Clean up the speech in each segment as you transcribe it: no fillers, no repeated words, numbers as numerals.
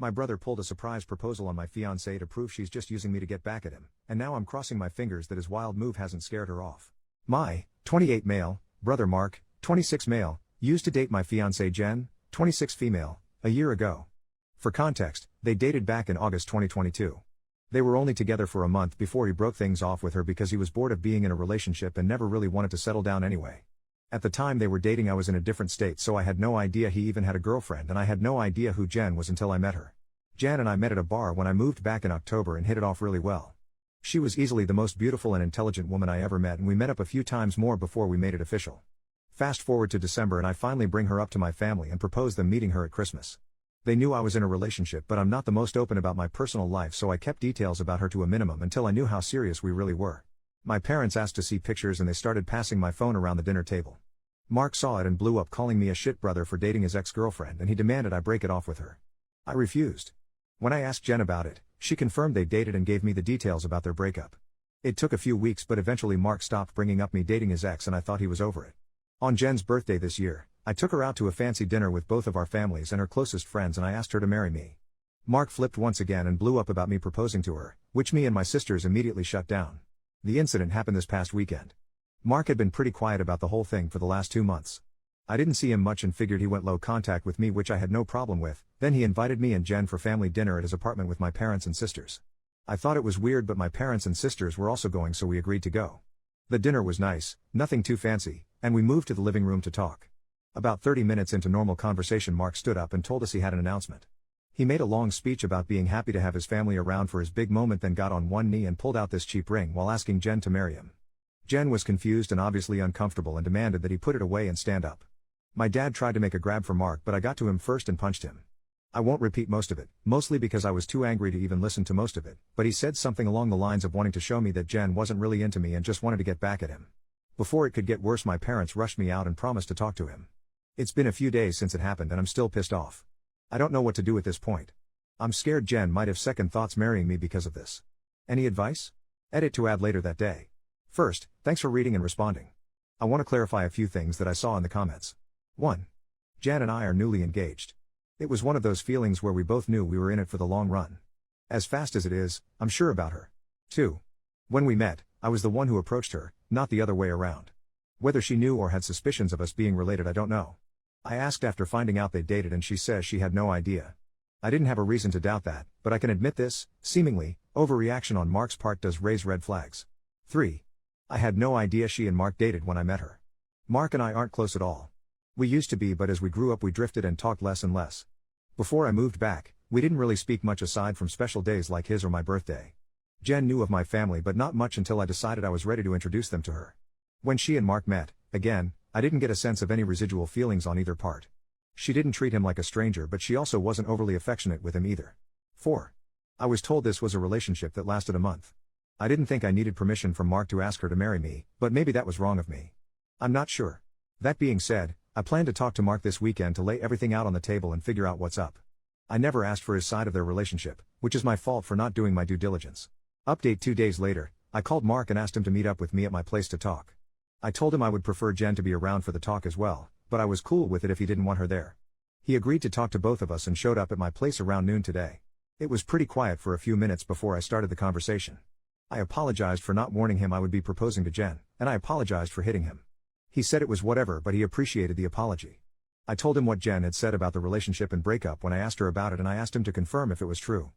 My brother pulled a surprise proposal on my fiancée to prove she's just using me to get back at him, and now I'm crossing my fingers that his wild move hasn't scared her off. My 28 male brother Mark, 26 male, used to date my fiancée Jen, 26 female, a year ago. For context, they dated back in August 2022. They were only together for a month before he broke things off with her because he was bored of being in a relationship and never really wanted to settle down anyway. At the time they were dating I was in a different state, so I had no idea he even had a girlfriend, and I had no idea who Jen was until I met her. Jen and I met at a bar when I moved back in October and hit it off really well. She was easily the most beautiful and intelligent woman I ever met, and we met up a few times more before we made it official. Fast forward to December and I finally bring her up to my family and propose them meeting her at Christmas. They knew I was in a relationship, but I'm not the most open about my personal life, so I kept details about her to a minimum until I knew how serious we really were. My parents asked to see pictures and they started passing my phone around the dinner table. Mark saw it and blew up, calling me a shit brother for dating his ex-girlfriend, and he demanded I break it off with her. I refused. When I asked Jen about it, she confirmed they dated and gave me the details about their breakup. It took a few weeks, but eventually Mark stopped bringing up me dating his ex and I thought he was over it. On Jen's birthday this year, I took her out to a fancy dinner with both of our families and her closest friends, and I asked her to marry me. Mark flipped once again and blew up about me proposing to her, which me and my sisters immediately shut down. The incident happened this past weekend. Mark had been pretty quiet about the whole thing for the last 2 months. I didn't see him much and figured he went low contact with me, which I had no problem with. Then he invited me and Jen for family dinner at his apartment with my parents and sisters. I thought it was weird, but my parents and sisters were also going, so we agreed to go. The dinner was nice, nothing too fancy, and we moved to the living room to talk. About 30 minutes into normal conversation, Mark stood up and told us he had an announcement. He made a long speech about being happy to have his family around for his big moment, then got on one knee and pulled out this cheap ring while asking Jen to marry him. Jen was confused and obviously uncomfortable and demanded that he put it away and stand up. My dad tried to make a grab for Mark, but I got to him first and punched him. I won't repeat most of it, mostly because I was too angry to even listen to most of it, but he said something along the lines of wanting to show me that Jen wasn't really into me and just wanted to get back at him. Before it could get worse, my parents rushed me out and promised to talk to him. It's been a few days since it happened and I'm still pissed off. I don't know what to do at this point. I'm scared Jen might have second thoughts marrying me because of this. Any advice? Edit to add later that day. First, thanks for reading and responding. I want to clarify a few things that I saw in the comments. 1. Jen and I are newly engaged. It was one of those feelings where we both knew we were in it for the long run. As fast as it is, I'm sure about her. 2. When we met, I was the one who approached her, not the other way around. Whether she knew or had suspicions of us being related, I don't know. I asked after finding out they dated and she says she had no idea. I didn't have a reason to doubt that, but I can admit this, seemingly, overreaction on Mark's part does raise red flags. 3. I had no idea she and Mark dated when I met her. Mark and I aren't close at all. We used to be, but as we grew up we drifted and talked less and less. Before I moved back, we didn't really speak much aside from special days like his or my birthday. Jen knew of my family but not much until I decided I was ready to introduce them to her. When she and Mark met, again, I didn't get a sense of any residual feelings on either part. She didn't treat him like a stranger, but she also wasn't overly affectionate with him either. 4. I was told this was a relationship that lasted a month. I didn't think I needed permission from Mark to ask her to marry me, but maybe that was wrong of me. I'm not sure. That being said, I plan to talk to Mark this weekend to lay everything out on the table and figure out what's up. I never asked for his side of their relationship, which is my fault for not doing my due diligence. Update 2 days later, I called Mark and asked him to meet up with me at my place to talk. I told him I would prefer Jen to be around for the talk as well, but I was cool with it if he didn't want her there. He agreed to talk to both of us and showed up at my place around noon today. It was pretty quiet for a few minutes before I started the conversation. I apologized for not warning him I would be proposing to Jen, and I apologized for hitting him. He said it was whatever, but he appreciated the apology. I told him what Jen had said about the relationship and breakup when I asked her about it, and I asked him to confirm if it was true.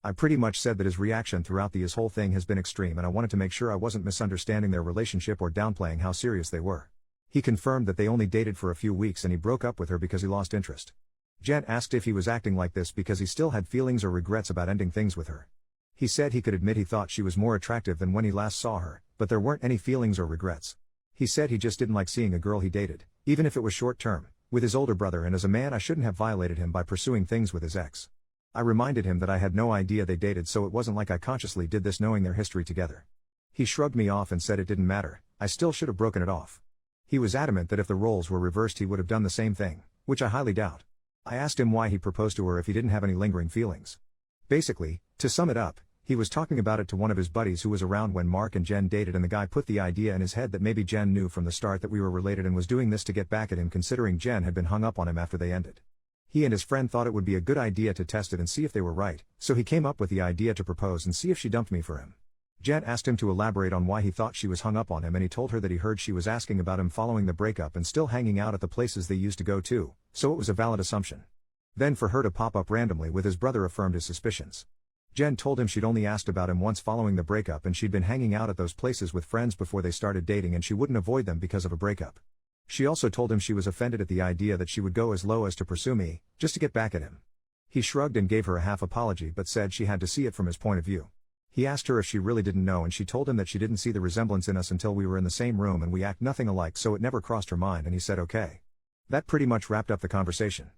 I pretty much said that his reaction throughout this whole thing has been extreme and I wanted to make sure I wasn't misunderstanding their relationship or downplaying how serious they were. He confirmed that they only dated for a few weeks and he broke up with her because he lost interest. Jen asked if he was acting like this because he still had feelings or regrets about ending things with her. He said he could admit he thought she was more attractive than when he last saw her, but there weren't any feelings or regrets. He said he just didn't like seeing a girl he dated, even if it was short term, with his older brother, and as a man I shouldn't have violated him by pursuing things with his ex. I reminded him that I had no idea they dated, so it wasn't like I consciously did this knowing their history together. He shrugged me off and said it didn't matter, I still should have broken it off. He was adamant that if the roles were reversed he would have done the same thing, which I highly doubt. I asked him why he proposed to her if he didn't have any lingering feelings. Basically, to sum it up, he was talking about it to one of his buddies who was around when Mark and Jen dated, and the guy put the idea in his head that maybe Jen knew from the start that we were related and was doing this to get back at him, considering Jen had been hung up on him after they ended. He and his friend thought it would be a good idea to test it and see if they were right, so he came up with the idea to propose and see if she dumped me for him. Jen asked him to elaborate on why he thought she was hung up on him, and he told her that he heard she was asking about him following the breakup and still hanging out at the places they used to go to, so it was a valid assumption. Then for her to pop up randomly with his brother affirmed his suspicions. Jen told him she'd only asked about him once following the breakup and she'd been hanging out at those places with friends before they started dating and she wouldn't avoid them because of a breakup. She also told him she was offended at the idea that she would go as low as to pursue me, just to get back at him. He shrugged and gave her a half apology but said she had to see it from his point of view. He asked her if she really didn't know and she told him that she didn't see the resemblance in us until we were in the same room and we act nothing alike, so it never crossed her mind, and he said okay. That pretty much wrapped up the conversation.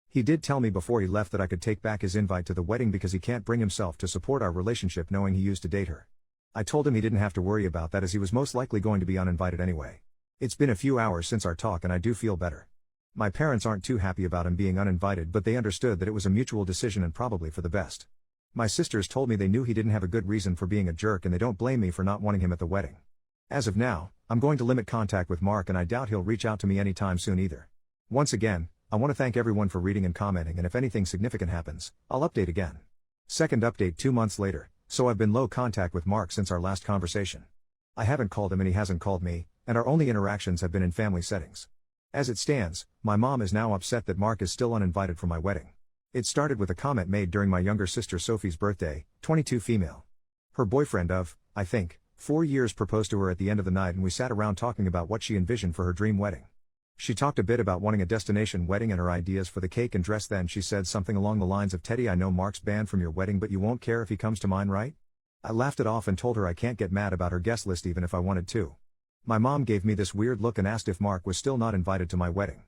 He did tell me before he left that I could take back his invite to the wedding because he can't bring himself to support our relationship knowing he used to date her. I told him he didn't have to worry about that as he was most likely going to be uninvited anyway. It's been a few hours since our talk and I do feel better. My parents aren't too happy about him being uninvited, but they understood that it was a mutual decision and probably for the best. My sisters told me they knew he didn't have a good reason for being a jerk and they don't blame me for not wanting him at the wedding. As of now, I'm going to limit contact with Mark and I doubt he'll reach out to me anytime soon either. Once again, I want to thank everyone for reading and commenting, and if anything significant happens, I'll update again. Second update 2 months later, so I've been low contact with Mark since our last conversation. I haven't called him and he hasn't called me, and our only interactions have been in family settings. As it stands, my mom is now upset that Mark is still uninvited for my wedding. It started with a comment made during my younger sister Sophie's birthday, 22 female. Her boyfriend of, I think, 4 years proposed to her at the end of the night and we sat around talking about what she envisioned for her dream wedding. She talked a bit about wanting a destination wedding and her ideas for the cake and dress. Then she said something along the lines of, "Teddy, I know Mark's banned from your wedding but you won't care if he comes to mine, right?" I laughed it off and told her I can't get mad about her guest list even if I wanted to. My mom gave me this weird look and asked if Mark was still not invited to my wedding.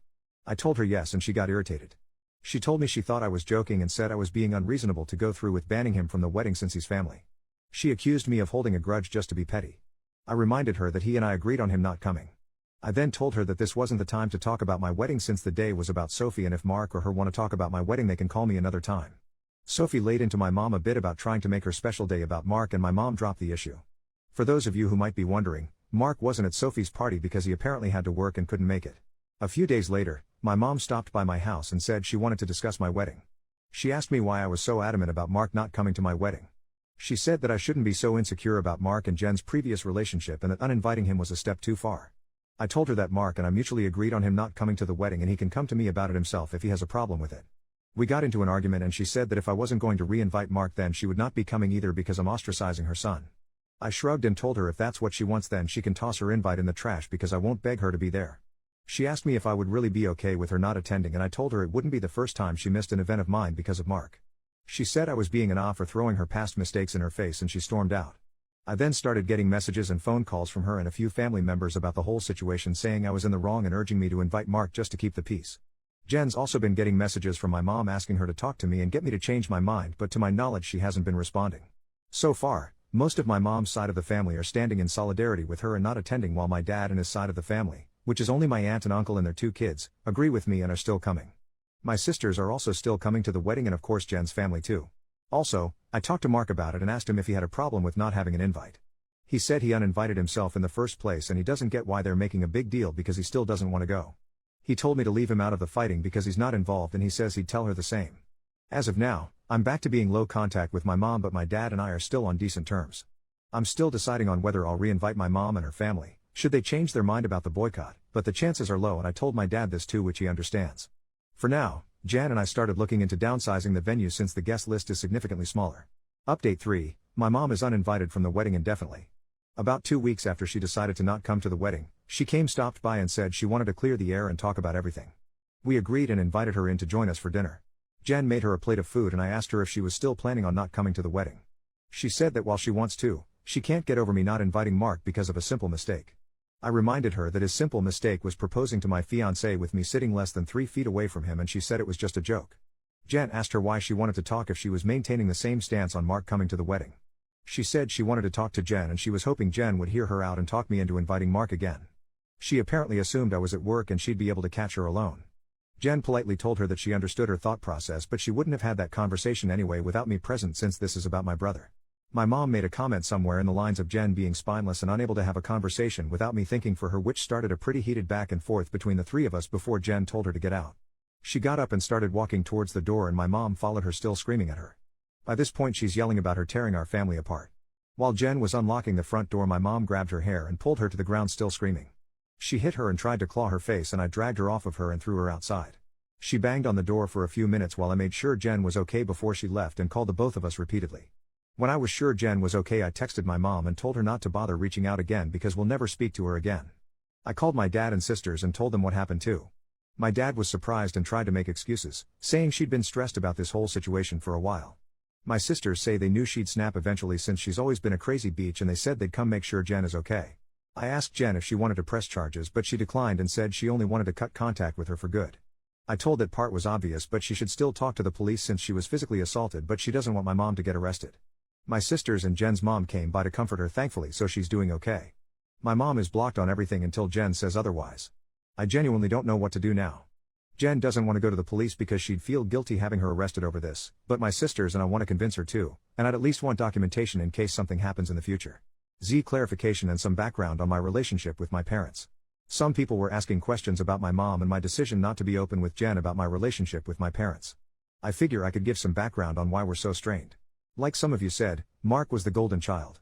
I told her yes and she got irritated. She told me she thought I was joking and said I was being unreasonable to go through with banning him from the wedding since he's family. She accused me of holding a grudge just to be petty. I reminded her that he and I agreed on him not coming. I then told her that this wasn't the time to talk about my wedding since the day was about Sophie, and if Mark or her want to talk about my wedding they can call me another time. Sophie laid into my mom a bit about trying to make her special day about Mark and my mom dropped the issue. For those of you who might be wondering, Mark wasn't at Sophie's party because he apparently had to work and couldn't make it. A few days later, my mom stopped by my house and said she wanted to discuss my wedding. She asked me why I was so adamant about Mark not coming to my wedding. She said that I shouldn't be so insecure about Mark and Jen's previous relationship and that uninviting him was a step too far. I told her that Mark and I mutually agreed on him not coming to the wedding and he can come to me about it himself if he has a problem with it. We got into an argument and she said that if I wasn't going to re-invite Mark then she would not be coming either because I'm ostracizing her son. I shrugged and told her if that's what she wants then she can toss her invite in the trash because I won't beg her to be there. She asked me if I would really be okay with her not attending and I told her it wouldn't be the first time she missed an event of mine because of Mark. She said I was being an off for throwing her past mistakes in her face and she stormed out. I then started getting messages and phone calls from her and a few family members about the whole situation saying I was in the wrong and urging me to invite Mark just to keep the peace. Jen's also been getting messages from my mom asking her to talk to me and get me to change my mind, but to my knowledge she hasn't been responding. So far, most of my mom's side of the family are standing in solidarity with her and not attending, while my dad and his side of the family, which is only my aunt and uncle and their 2 kids, agree with me and are still coming. My sisters are also still coming to the wedding and of course Jen's family too. Also, I talked to Mark about it and asked him if he had a problem with not having an invite. He said he uninvited himself in the first place and he doesn't get why they're making a big deal because he still doesn't want to go. He told me to leave him out of the fighting because he's not involved and he says he'd tell her the same. As of now, I'm back to being low contact with my mom, but my dad and I are still on decent terms. I'm still deciding on whether I'll re-invite my mom and her family, should they change their mind about the boycott, but the chances are low and I told my dad this too, which he understands. For now, Jan and I started looking into downsizing the venue since the guest list is significantly smaller. Update 3, my mom is uninvited from the wedding indefinitely. About 2 weeks after she decided to not come to the wedding, she stopped by and said she wanted to clear the air and talk about everything. We agreed and invited her in to join us for dinner. Jan made her a plate of food and I asked her if she was still planning on not coming to the wedding. She said that while she wants to, she can't get over me not inviting Mark because of a simple mistake. I reminded her that his simple mistake was proposing to my fiancée with me sitting less than 3 feet away from him, and she said it was just a joke. Jan asked her why she wanted to talk if she was maintaining the same stance on Mark coming to the wedding. She said she wanted to talk to Jen and she was hoping Jen would hear her out and talk me into inviting Mark again. She apparently assumed I was at work and she'd be able to catch her alone. Jen politely told her that she understood her thought process, but she wouldn't have had that conversation anyway without me present since this is about my brother. My mom made a comment somewhere in the lines of Jen being spineless and unable to have a conversation without me thinking for her, which started a pretty heated back and forth between the 3 of us before Jen told her to get out. She got up and started walking towards the door and my mom followed her still screaming at her. By this point she's yelling about her tearing our family apart. While Jen was unlocking the front door my mom grabbed her hair and pulled her to the ground still screaming. She hit her and tried to claw her face and I dragged her off of her and threw her outside. She banged on the door for a few minutes while I made sure Jen was okay before she left and called the both of us repeatedly. When I was sure Jen was okay I texted my mom and told her not to bother reaching out again because we'll never speak to her again. I called my dad and sisters and told them what happened too. My dad was surprised and tried to make excuses, saying she'd been stressed about this whole situation for a while. My sisters say they knew she'd snap eventually since she's always been a crazy bitch and they said they'd come make sure Jen is okay. I asked Jen if she wanted to press charges but she declined and said she only wanted to cut contact with her for good. I told that part was obvious but she should still talk to the police since she was physically assaulted but she doesn't want my mom to get arrested. My sisters and Jen's mom came by to comfort her thankfully so she's doing okay. My mom is blocked on everything until Jen says otherwise. I genuinely don't know what to do now. Jen doesn't want to go to the police because she'd feel guilty having her arrested over this, but my sisters and I want to convince her too, and I'd at least want documentation in case something happens in the future. Clarification and some background on my relationship with my parents. Some people were asking questions about my mom and my decision not to be open with Jen about my relationship with my parents. I figure I could give some background on why we're so strained. Like some of you said, Mark was the golden child.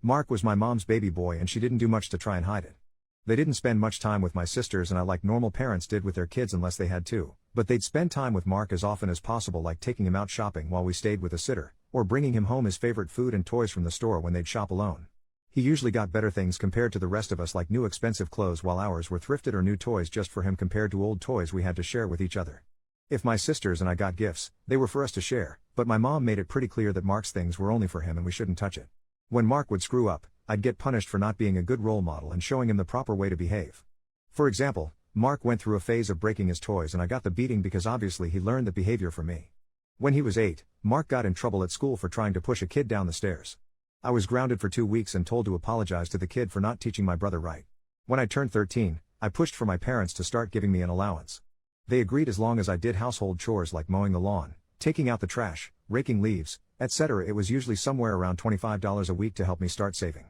Mark was my mom's baby boy and she didn't do much to try and hide it. They didn't spend much time with my sisters and I like normal parents did with their kids unless they had to, but they'd spend time with Mark as often as possible like taking him out shopping while we stayed with a sitter, or bringing him home his favorite food and toys from the store when they'd shop alone. He usually got better things compared to the rest of us like new expensive clothes while ours were thrifted or new toys just for him compared to old toys we had to share with each other. If my sisters and I got gifts, they were for us to share, but my mom made it pretty clear that Mark's things were only for him and we shouldn't touch it. When Mark would screw up, I'd get punished for not being a good role model and showing him the proper way to behave. For example, Mark went through a phase of breaking his toys and I got the beating because obviously he learned that behavior from me. When he was 8, Mark got in trouble at school for trying to push a kid down the stairs. I was grounded for 2 weeks and told to apologize to the kid for not teaching my brother right. When I turned 13, I pushed for my parents to start giving me an allowance. They agreed as long as I did household chores like mowing the lawn, taking out the trash, raking leaves, etc. It was usually somewhere around $25 a week to help me start saving.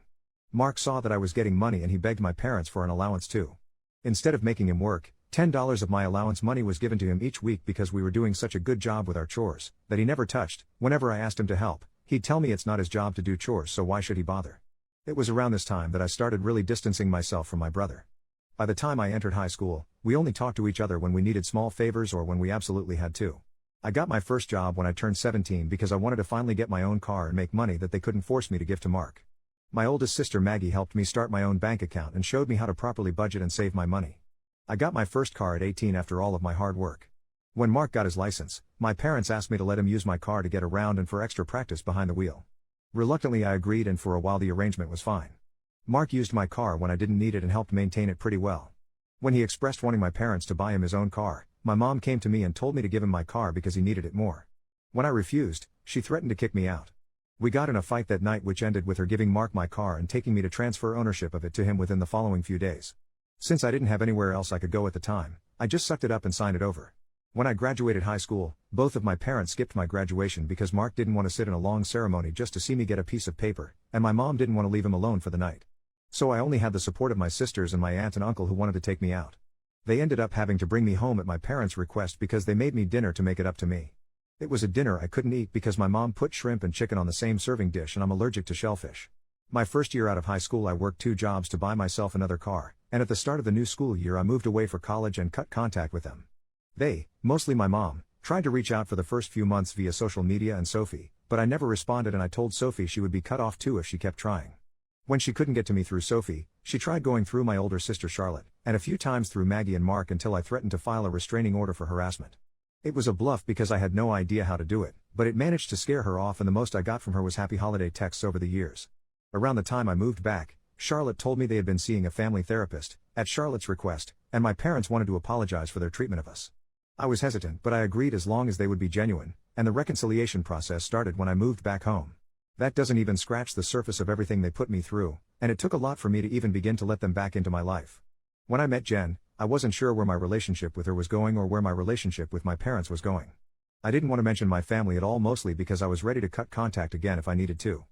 Mark saw that I was getting money and he begged my parents for an allowance too. Instead of making him work, $10 of my allowance money was given to him each week because we were doing such a good job with our chores, that he never touched. Whenever I asked him to help, he'd tell me it's not his job to do chores so why should he bother. It was around this time that I started really distancing myself from my brother. By the time I entered high school, we only talked to each other when we needed small favors or when we absolutely had to. I got my first job when I turned 17 because I wanted to finally get my own car and make money that they couldn't force me to give to Mark. My oldest sister Maggie helped me start my own bank account and showed me how to properly budget and save my money. I got my first car at 18 after all of my hard work. When Mark got his license, my parents asked me to let him use my car to get around and for extra practice behind the wheel. Reluctantly I agreed and for a while the arrangement was fine. Mark used my car when I didn't need it and helped maintain it pretty well. When he expressed wanting my parents to buy him his own car, my mom came to me and told me to give him my car because he needed it more. When I refused, she threatened to kick me out. We got in a fight that night which ended with her giving Mark my car and taking me to transfer ownership of it to him within the following few days. Since I didn't have anywhere else I could go at the time, I just sucked it up and signed it over. When I graduated high school, both of my parents skipped my graduation because Mark didn't want to sit in a long ceremony just to see me get a piece of paper, and my mom didn't want to leave him alone for the night. So I only had the support of my sisters and my aunt and uncle who wanted to take me out. They ended up having to bring me home at my parents' request because they made me dinner to make it up to me. It was a dinner I couldn't eat because my mom put shrimp and chicken on the same serving dish and I'm allergic to shellfish. My first year out of high school I worked 2 jobs to buy myself another car, and at the start of the new school year I moved away for college and cut contact with them. They, mostly my mom, tried to reach out for the first few months via social media and Sophie, but I never responded and I told Sophie she would be cut off too if she kept trying. When she couldn't get to me through Sophie, she tried going through my older sister Charlotte, and a few times through Maggie and Mark until I threatened to file a restraining order for harassment. It was a bluff because I had no idea how to do it, but it managed to scare her off and the most I got from her was happy holiday texts over the years. Around the time I moved back, Charlotte told me they had been seeing a family therapist, at Charlotte's request, and my parents wanted to apologize for their treatment of us. I was hesitant but I agreed as long as they would be genuine, and the reconciliation process started when I moved back home. That doesn't even scratch the surface of everything they put me through, and it took a lot for me to even begin to let them back into my life. When I met Jen, I wasn't sure where my relationship with her was going or where my relationship with my parents was going. I didn't want to mention my family at all mostly because I was ready to cut contact again if I needed to.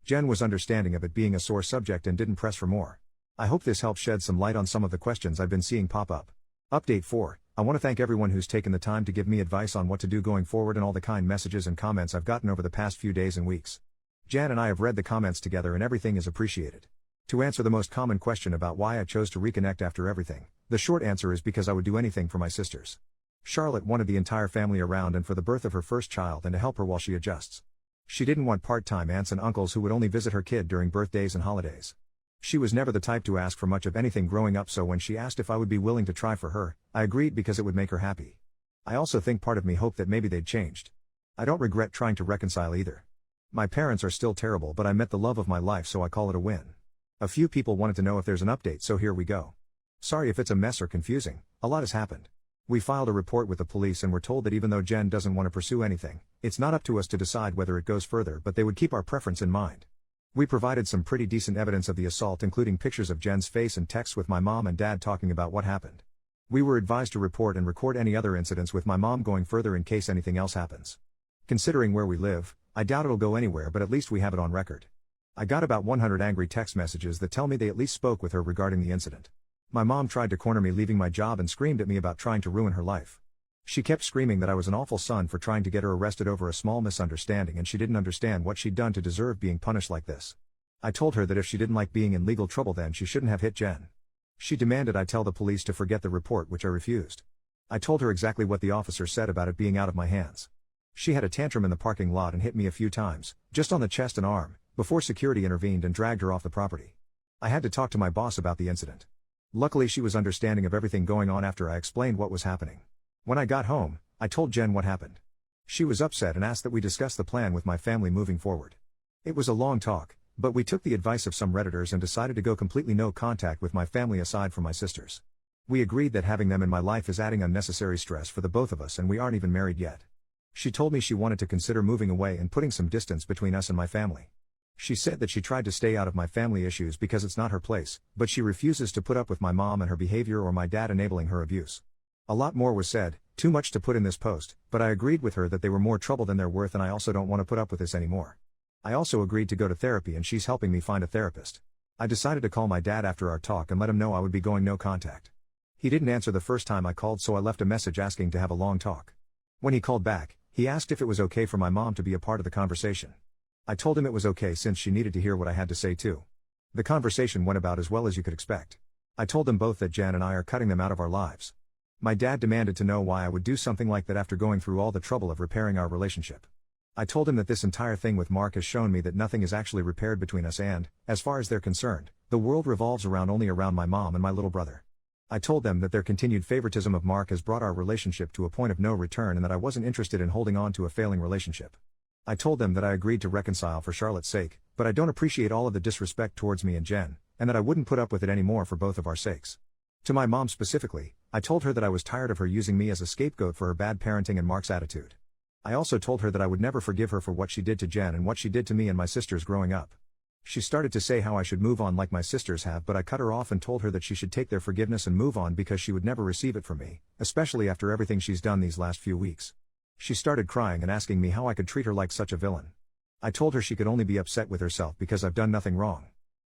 Jen was understanding of it being a sore subject and didn't press for more. I hope this helps shed some light on some of the questions I've been seeing pop up. Update 4. I want to thank everyone who's taken the time to give me advice on what to do going forward and all the kind messages and comments I've gotten over the past few days and weeks. Jan and I have read the comments together and everything is appreciated. To answer the most common question about why I chose to reconnect after everything, the short answer is because I would do anything for my sisters. Charlotte wanted the entire family around and for the birth of her first child and to help her while she adjusts. She didn't want part-time aunts and uncles who would only visit her kid during birthdays and holidays. She was never the type to ask for much of anything growing up, so when she asked if I would be willing to try for her, I agreed because it would make her happy. I also think part of me hoped that maybe they'd changed. I don't regret trying to reconcile either. My parents are still terrible, but I met the love of my life, so I call it a win. A few people wanted to know if there's an update, so here we go. Sorry if it's a mess or confusing, a lot has happened. We filed a report with the police and were told that even though Jen doesn't want to pursue anything, it's not up to us to decide whether it goes further, but they would keep our preference in mind. We provided some pretty decent evidence of the assault, including pictures of Jen's face and texts with my mom and dad talking about what happened. We were advised to report and record any other incidents with my mom going further in case anything else happens. Considering where we live, I doubt it'll go anywhere, but at least we have it on record. I got about 100 angry text messages that tell me they at least spoke with her regarding the incident. My mom tried to corner me leaving my job and screamed at me about trying to ruin her life. She kept screaming that I was an awful son for trying to get her arrested over a small misunderstanding and she didn't understand what she'd done to deserve being punished like this. I told her that if she didn't like being in legal trouble then she shouldn't have hit Jen. She demanded I tell the police to forget the report, which I refused. I told her exactly what the officer said about it being out of my hands. She had a tantrum in the parking lot and hit me a few times, just on the chest and arm, before security intervened and dragged her off the property. I had to talk to my boss about the incident. Luckily she was understanding of everything going on after I explained what was happening. When I got home, I told Jen what happened. She was upset and asked that we discuss the plan with my family moving forward. It was a long talk, but we took the advice of some Redditors and decided to go completely no contact with my family aside from my sisters. We agreed that having them in my life is adding unnecessary stress for the both of us and we aren't even married yet. She told me she wanted to consider moving away and putting some distance between us and my family. She said that she tried to stay out of my family issues because it's not her place, but she refuses to put up with my mom and her behavior or my dad enabling her abuse. A lot more was said, too much to put in this post, but I agreed with her that they were more trouble than they're worth and I also don't want to put up with this anymore. I also agreed to go to therapy and she's helping me find a therapist. I decided to call my dad after our talk and let him know I would be going no contact. He didn't answer the first time I called, so I left a message asking to have a long talk. When he called back, he asked if it was okay for my mom to be a part of the conversation. I told him it was okay since she needed to hear what I had to say too. The conversation went about as well as you could expect. I told them both that Jen and I are cutting them out of our lives. My dad demanded to know why I would do something like that after going through all the trouble of repairing our relationship. I told him that this entire thing with Mark has shown me that nothing is actually repaired between us and, as far as they're concerned, the world revolves only around my mom and my little brother. I told them that their continued favoritism of Mark has brought our relationship to a point of no return and that I wasn't interested in holding on to a failing relationship. I told them that I agreed to reconcile for Charlotte's sake, but I don't appreciate all of the disrespect towards me and Jen, and that I wouldn't put up with it anymore for both of our sakes. To my mom specifically, I told her that I was tired of her using me as a scapegoat for her bad parenting and Mark's attitude. I also told her that I would never forgive her for what she did to Jen and what she did to me and my sisters growing up. She started to say how I should move on like my sisters have, but I cut her off and told her that she should take their forgiveness and move on because she would never receive it from me, especially after everything she's done these last few weeks. She started crying and asking me how I could treat her like such a villain. I told her she could only be upset with herself because I've done nothing wrong.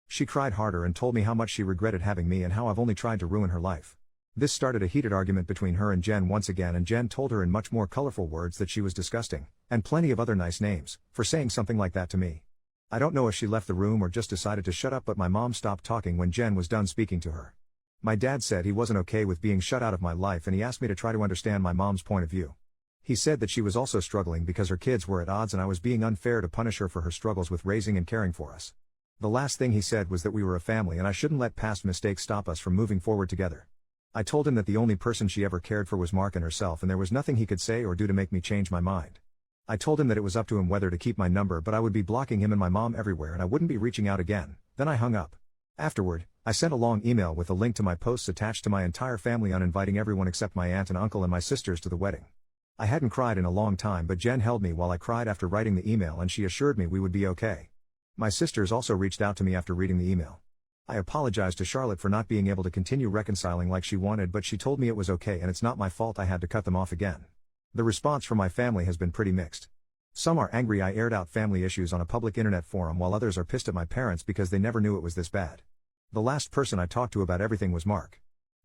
She cried harder and told me how much she regretted having me and how I've only tried to ruin her life. This started a heated argument between her and Jen once again, and Jen told her in much more colorful words that she was disgusting, and plenty of other nice names, for saying something like that to me. I don't know if she left the room or just decided to shut up, but my mom stopped talking when Jen was done speaking to her. My dad said he wasn't okay with being shut out of my life and he asked me to try to understand my mom's point of view. He said that she was also struggling because her kids were at odds and I was being unfair to punish her for her struggles with raising and caring for us. The last thing he said was that we were a family and I shouldn't let past mistakes stop us from moving forward together. I told him that the only person she ever cared for was Mark and herself and there was nothing he could say or do to make me change my mind. I told him that it was up to him whether to keep my number, but I would be blocking him and my mom everywhere and I wouldn't be reaching out again. Then I hung up. Afterward, I sent a long email with a link to my posts attached to my entire family uninviting everyone except my aunt and uncle and my sisters to the wedding. I hadn't cried in a long time, but Jen held me while I cried after writing the email and she assured me we would be okay. My sisters also reached out to me after reading the email. I apologized to Charlotte for not being able to continue reconciling like she wanted, but she told me it was okay and it's not my fault I had to cut them off again. The response from my family has been pretty mixed. Some are angry I aired out family issues on a public internet forum, while others are pissed at my parents because they never knew it was this bad. The last person I talked to about everything was Mark.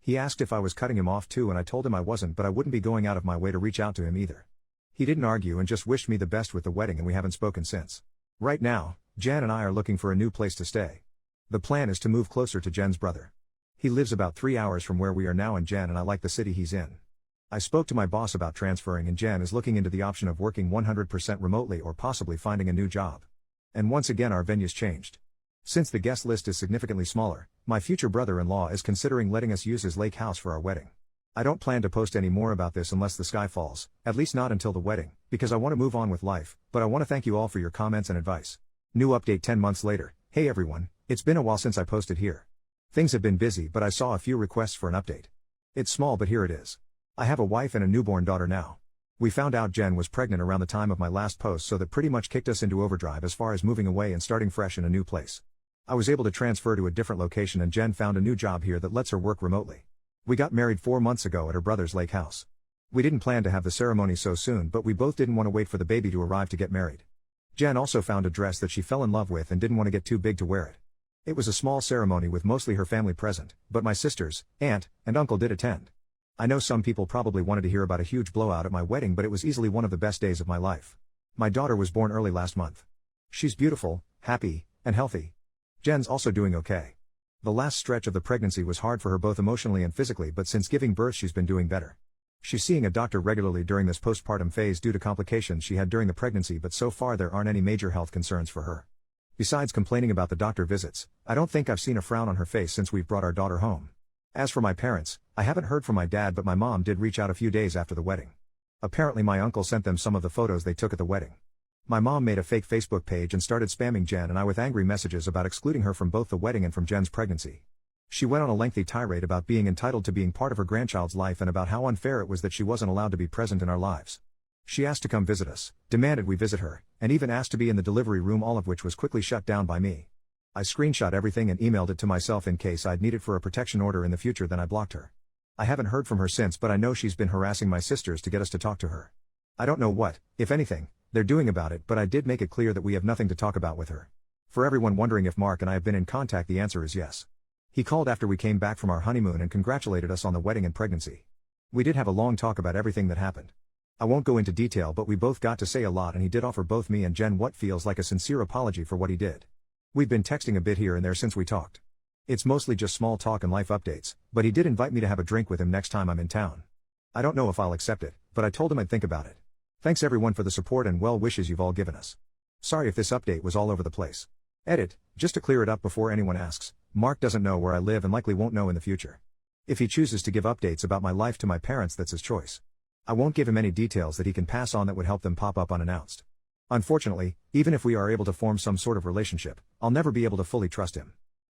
He asked if I was cutting him off too, and I told him I wasn't, but I wouldn't be going out of my way to reach out to him either. He didn't argue and just wished me the best with the wedding, and we haven't spoken since. Right now, Jen and I are looking for a new place to stay. The plan is to move closer to Jen's brother. He lives about 3 hours from where we are now, and Jen and I like the city he's in. I spoke to my boss about transferring, and Jen is looking into the option of working 100% remotely or possibly finding a new job. And once again our venue's changed. Since the guest list is significantly smaller, my future brother-in-law is considering letting us use his lake house for our wedding. I don't plan to post any more about this unless the sky falls, at least not until the wedding, because I want to move on with life, but I want to thank you all for your comments and advice. New update 10 months later. Hey everyone, it's been a while since I posted here. Things have been busy, but I saw a few requests for an update. It's small, but here it is. I have a wife and a newborn daughter now. We found out Jen was pregnant around the time of my last post, so that pretty much kicked us into overdrive as far as moving away and starting fresh in a new place. I was able to transfer to a different location, and Jen found a new job here that lets her work remotely. We got married 4 months ago at her brother's lake house. We didn't plan to have the ceremony so soon, but we both didn't want to wait for the baby to arrive to get married. Jen also found a dress that she fell in love with and didn't want to get too big to wear it. It was a small ceremony with mostly her family present, but my sisters, aunt, and uncle did attend. I know some people probably wanted to hear about a huge blowout at my wedding, but it was easily one of the best days of my life. My daughter was born early last month. She's beautiful, happy, and healthy. Jen's also doing okay. The last stretch of the pregnancy was hard for her both emotionally and physically, but since giving birth she's been doing better. She's seeing a doctor regularly during this postpartum phase due to complications she had during the pregnancy, but so far there aren't any major health concerns for her. Besides complaining about the doctor visits, I don't think I've seen a frown on her face since we've brought our daughter home. As for my parents, I haven't heard from my dad, but my mom did reach out a few days after the wedding. Apparently my uncle sent them some of the photos they took at the wedding. My mom made a fake Facebook page and started spamming Jen and I with angry messages about excluding her from both the wedding and from Jen's pregnancy. She went on a lengthy tirade about being entitled to being part of her grandchild's life and about how unfair it was that she wasn't allowed to be present in our lives. She asked to come visit us, demanded we visit her, and even asked to be in the delivery room, all of which was quickly shut down by me. I screenshot everything and emailed it to myself in case I'd need it for a protection order in the future, then I blocked her. I haven't heard from her since, but I know she's been harassing my sisters to get us to talk to her. I don't know what, if anything, they're doing about it, but I did make it clear that we have nothing to talk about with her. For everyone wondering if Mark and I have been in contact, the answer is yes. He called after we came back from our honeymoon and congratulated us on the wedding and pregnancy. We did have a long talk about everything that happened. I won't go into detail, but we both got to say a lot, and he did offer both me and Jen what feels like a sincere apology for what he did. We've been texting a bit here and there since we talked. It's mostly just small talk and life updates, but he did invite me to have a drink with him next time I'm in town. I don't know if I'll accept it, but I told him I'd think about it. Thanks everyone for the support and well wishes you've all given us. Sorry if this update was all over the place. Edit, just to clear it up before anyone asks, Mark doesn't know where I live and likely won't know in the future. If he chooses to give updates about my life to my parents, that's his choice. I won't give him any details that he can pass on that would help them pop up unannounced. Unfortunately, even if we are able to form some sort of relationship, I'll never be able to fully trust him.